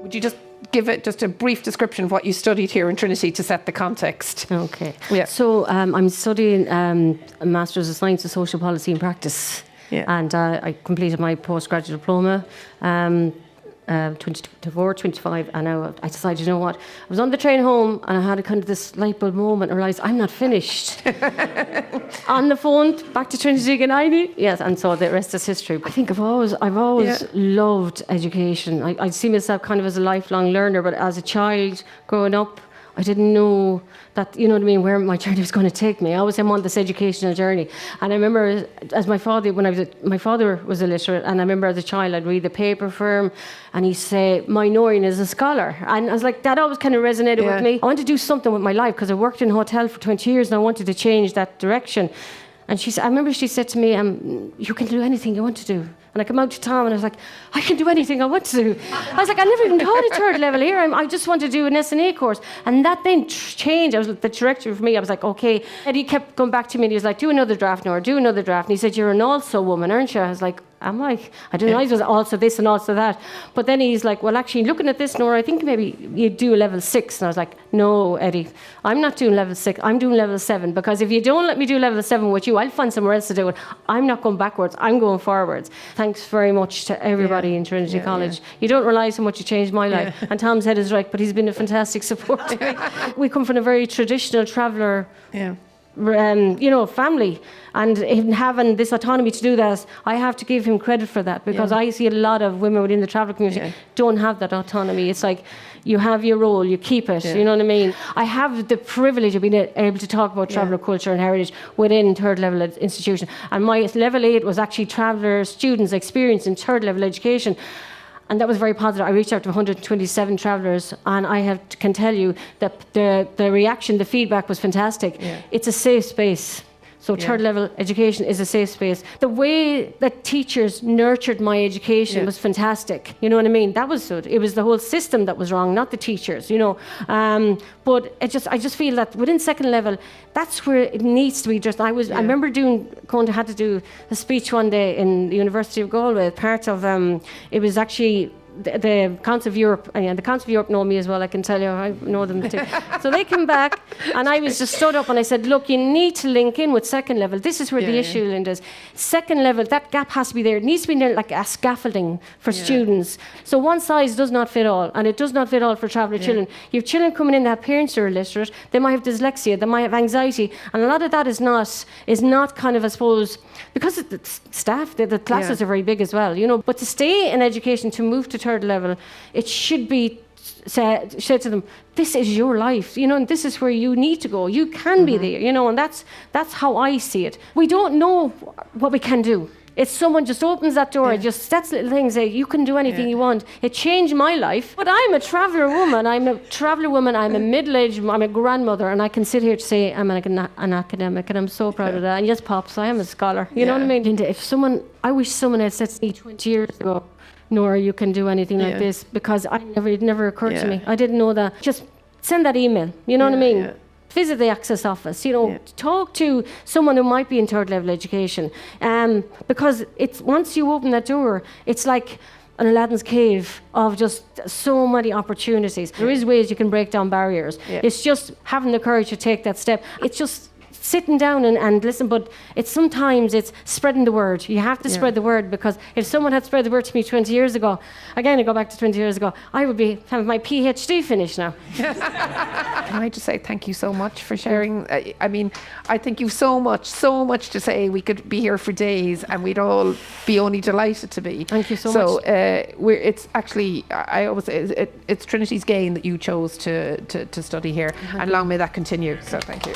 Would you just give it just a brief description of what you studied here in Trinity to set the context? Okay. Yeah. So I'm studying a Master's of Science in Social Policy and Practice. Yeah. And I completed my postgraduate diploma 24, 25, and I decided, you know what, I was on the train home and I had a kind of this light bulb moment and realised I'm not finished. On the phone, back to Trinity again, yes, and so the rest is history. I think I've always loved education. I see myself kind of as a lifelong learner, but as a child growing up, I didn't know that, you know what I mean, where my journey was going to take me. I always am on this educational journey. And I remember as my father, my father was illiterate, and I remember as a child I'd read the paper for him and he'd say, "My Noreen is a scholar." And I was like, that always kind of resonated with me. I wanted to do something with my life because I worked in a hotel for 20 years and I wanted to change that direction. And I remember she said to me, "You can do anything you want to do." And I come out to Tom and I was like, "I can do anything I want to do." I was like, "I never even taught a third level here. I just want to do an S&A course." And that then changed. I was the trajectory for me. I was like, okay. And he kept going back to me and he was like, "Do another draft, Nora, do another draft." And he said, "You're an also woman, aren't you?" I was like, "Am I? I didn't know I was also this and also that." But then he's like, "Well, actually, looking at this, Nora, I think maybe you do a level 6. And I was like, "No, Eddie, I'm not doing level 6. I'm doing level 7. Because if you don't let me do level 7 with you, I'll find somewhere else to do it. I'm not going backwards. I'm going forwards." Thanks very much to everybody in Trinity College. You don't realise how much you changed my life. And Tom's head is right, but he's been a fantastic support. We come from a very traditional traveller family, and in having this autonomy to do that, I have to give him credit for that, because I see a lot of women within the travel community don't have that autonomy. It's like, you have your role, you keep it, you know what I mean? I have the privilege of being able to talk about traveller culture and heritage within third level institution, and my level 8 was actually traveller students' experience in third level education. And that was very positive. I reached out to 127 travellers, and can tell you that the reaction, the feedback was fantastic. It's a safe space. So third level education is a safe space. The way that teachers nurtured my education was fantastic. You know what I mean? That was good. It was the whole system that was wrong, not the teachers, you know. But I just feel that within second level, that's where it needs to be just. I remember had to do a speech one day in the University of Galway. Part of it was actually the Council of Europe, and the Council of Europe know me as well, I can tell you, I know them too. So they came back, and I was just stood up and I said, "Look, you need to link in with second level. This is where the issue, Linda, is. Second level, that gap has to be there. It needs to be there like a scaffolding for students. So one size does not fit all, and it does not fit all for traveller children. You have children coming in that have parents who are illiterate, they might have dyslexia, they might have anxiety, and a lot of that is not kind of, I suppose, because the staff, the classes are very big as well, you know. But to stay in education, to move to third level, it should be said to them, this is your life, you know, and this is where you need to go. You can be there, you know, and that's how I see it. We don't know what we can do. It's someone just opens that door, it just sets little things, say, you can do anything you want. It changed my life. But I'm a traveller woman, I'm a middle-aged, I'm a grandmother, and I can sit here to say I'm an academic, and I'm so proud of that. And yes, Pops, I am a scholar. You know what I mean, Linda? I wish someone had said to me 20 years ago, "Nora, you can do anything like this," because it never occurred to me. I didn't know that. Just send that email, you know what I mean? Visit the Access Office, you know, talk to someone who might be in third level education. Because once you open that door, it's like an Aladdin's cave of just so many opportunities. There is ways you can break down barriers. It's just having the courage to take that step. It's just sitting down and listen, but sometimes it's spreading the word. You have to spread the word, because if someone had spread the word to me 20 years ago, again, I go back to 20 years ago, I would be having my PhD finished now. Can I just say thank you so much for sharing? I mean, I think you've so much to say. We could be here for days, and we'd all be only delighted to be. Thank you so much. So it's actually, I always say, it's Trinity's gain that you chose to study here, and long may that continue. So thank you.